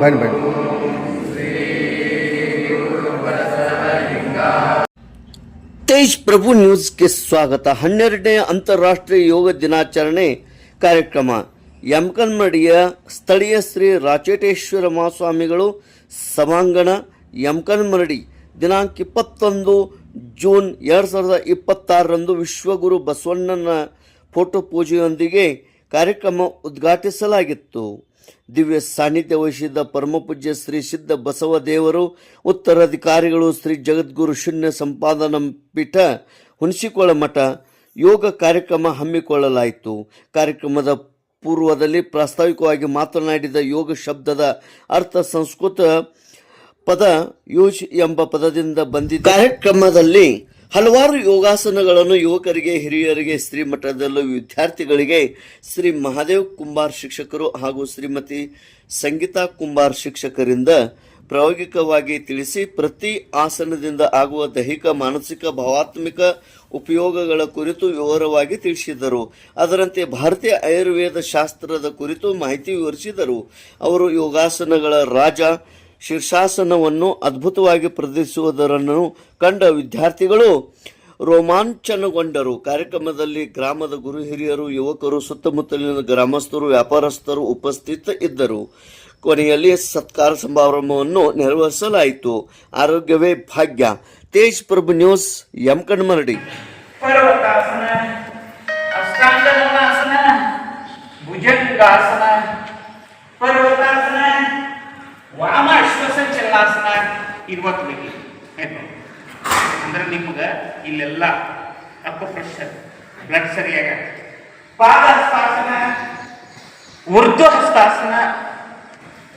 ಬನ್ನಿ. ತೇಜ್ ಪ್ರಭು ನ್ಯೂಸ್ಗೆ ಸ್ವಾಗತ. 12ನೇ ಅಂತಾರಾಷ್ಟ್ರೀಯ ಯೋಗ ದಿನಾಚರಣೆ ಕಾರ್ಯಕ್ರಮ ಯಮಕನ್ಮಡಿಯ ಸ್ಥಳೀಯ ಶ್ರೀ ರಾಚೇಟೇಶ್ವರ ಮಹಾಸ್ವಾಮಿಗಳು ಸಭಾಂಗಣ, ಯಮಕನ್ಮರಡಿ. ದಿನಾಂಕ 21 ಜೂನ್ 2026ರಂದು ವಿಶ್ವಗುರು ಬಸವಣ್ಣನ ಫೋಟೋ ಪೂಜೆಯೊಂದಿಗೆ ಕಾರ್ಯಕ್ರಮ ಉದ್ಘಾಟಿಸಲಾಗಿತ್ತು. ದಿವ್ಯ ಸಾನ್ನಿಧ್ಯ ವಹಿಸಿದ್ದ ಪರಮಪೂಜ್ಯ ಶ್ರೀ ಸಿದ್ಧ ಬಸವದೇವರು, ಉತ್ತರಾಧಿಕಾರಿಗಳು, ಶ್ರೀ ಜಗದ್ಗುರು ಶೂನ್ಯ ಸಂಪಾದನಾ ಪೀಠ, ಹುಣಸಿಕೋಳ ಮಠ ಯೋಗ ಕಾರ್ಯಕ್ರಮ ಹಮ್ಮಿಕೊಳ್ಳಲಾಯಿತು. ಕಾರ್ಯಕ್ರಮದ ಪೂರ್ವದಲ್ಲಿ ಪ್ರಾಸ್ತಾವಿಕವಾಗಿ ಮಾತನಾಡಿದ ಯೋಗ ಶಬ್ದದ ಅರ್ಥ ಸಂಸ್ಕೃತ ಪದ ಯೂಜ್ ಎಂಬ ಪದದಿಂದ ಬಂದಿದೆ. ಕಾರ್ಯಕ್ರಮದಲ್ಲಿ ಹಲವಾರು ಯೋಗಾಸನಗಳನ್ನು ಯುವಕರಿಗೆ, ಹಿರಿಯರಿಗೆ, ಶ್ರೀಮಠದಲ್ಲೂ ವಿದ್ಯಾರ್ಥಿಗಳಿಗೆ ಶ್ರೀ ಮಹಾದೇವ್ ಕುಂಬಾರ್ ಶಿಕ್ಷಕರು ಹಾಗೂ ಶ್ರೀಮತಿ ಸಂಗೀತಾ ಕುಂಬಾರ್ ಶಿಕ್ಷಕರಿಂದ ಪ್ರಾಯೋಗಿಕವಾಗಿ ತಿಳಿಸಿ ಪ್ರತಿ ಆಸನದಿಂದ ಆಗುವ ದೈಹಿಕ, ಮಾನಸಿಕ, ಭಾವಾತ್ಮಿಕ ಉಪಯೋಗಗಳ ಕುರಿತು ವಿವರವಾಗಿ ತಿಳಿಸಿದರು. ಅದರಂತೆ ಭಾರತೀಯ ಆಯುರ್ವೇದ ಶಾಸ್ತ್ರದ ಕುರಿತು ಮಾಹಿತಿ ವಿವರಿಸಿದರು. ಅವರು ಯೋಗಾಸನಗಳ ರಾಜ ಶೀರ್ಷಾಸನವನ್ನು ಅದ್ಭುತವಾಗಿ ಪ್ರದರ್ಶಿಸುವುದನ್ನು ಕಂಡ ವಿದ್ಯಾರ್ಥಿಗಳು ರೋಮಾಂಚನಗೊಂಡರು. ಕಾರ್ಯಕ್ರಮದಲ್ಲಿ ಗ್ರಾಮದ ಗುರು ಹಿರಿಯರು, ಯುವಕರು, ಸುತ್ತಮುತ್ತಲಿನ ಗ್ರಾಮಸ್ಥರು, ವ್ಯಾಪಾರಸ್ಥರು ಉಪಸ್ಥಿತರಿದ್ದರು. ಕೊನೆಯಲ್ಲಿ ಸತ್ಕಾರ ಸಮಾರಂಭವನ್ನು ನೆರವೇರಿಸಲಾಯಿತು. ಆರೋಗ್ಯವೇ ಭಾಗ್ಯ. ತೇಜ್ ಪ್ರಭು ನ್ಯೂಸ್, ಯಮಕನ್ಮರಡಿ. ಪರ್ವತಾಸನ, ಅಷ್ಟಾಂಗನಾಸನ, ಭುಜಂಗಾಸನ, ಪರ್ವತಾಸನ, ವಾಮ ಶ್ವಸಂಚಲನಾಸನ 20 ಬಗ್ಗೆ ಅಂದ್ರೆ ನಿಮ್ಗೆ ಇಲ್ಲೆಲ್ಲ ಅಪಪ್ರೆಷರ್ ಬ್ಲಡ್ ಸರಿಯಾಗ. ಪಾದಹಸ್ತಾಸನ, ಊರ್ಧ್ವ ಹಸ್ತಾಸನ,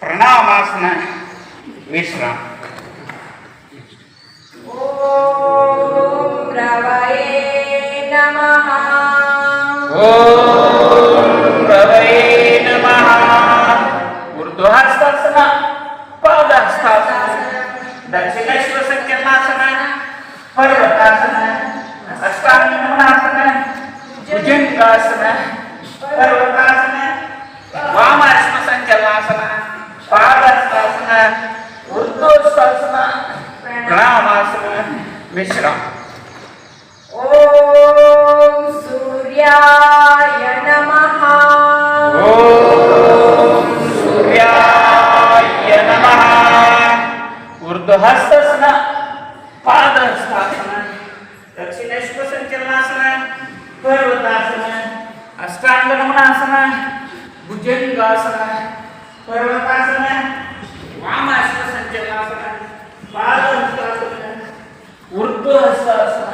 ಪ್ರಣಾಮಾಸನ, ವಿಶ್ರಾಮ. ಓಂ ರವಯೇ ನಮಃ. ಓಂ ರವಯೇ ನಮಃ. ಊರ್ಧ್ವ ಹಸ್ತಾಸನ, ಪಾದಹಸ್ತಾಸನ, ದಕ್ಷಿಣ ಶ್ವಸಂಚಲನಾಸನ, ಪರ್ವತಾಸನ, ಅಷ್ಟಾಂಗನಾಸನ, ಭುಜಂಗಾಸನ, ಪರ್ವತಾಸನ, ವಾಮ ಶ್ವಸಂಚಲನಾಸನ, ಪಾದಹಸ್ತಾಸನ, ಊರ್ಧ್ವಹಸ್ತಾಸನ, ಪ್ರಣಾಮಾಸನ, ವಿಶ್ರಾಮ. ಓಂ ಸೂರ್ಯಾಯ ನಮಃ. ಓಂ ಸೂರ್ಯಾಯ ನಮಃ. ಊರ್ಧ್ವಹಸ್ತಾಸನ, ಪಾದಹಸ್ತಾಸನ, ದಕ್ಷಿಣ ಶ್ವಸಂಚಲನಾಸನ, ಪರ್ವತಾಸನ, ಅಷ್ಟಾಂಗನಮನಾಸನ, ಭುಜಂಗಾಸನ, ಪರ್ವತಾಸನ, ವಾಮ ಶ್ವಸಂಚಲನಾಸನ, ಪಾದಹಸ್ತಾಸನ, ಊರ್ಧ್ವಹಸ್ತಾಸನ,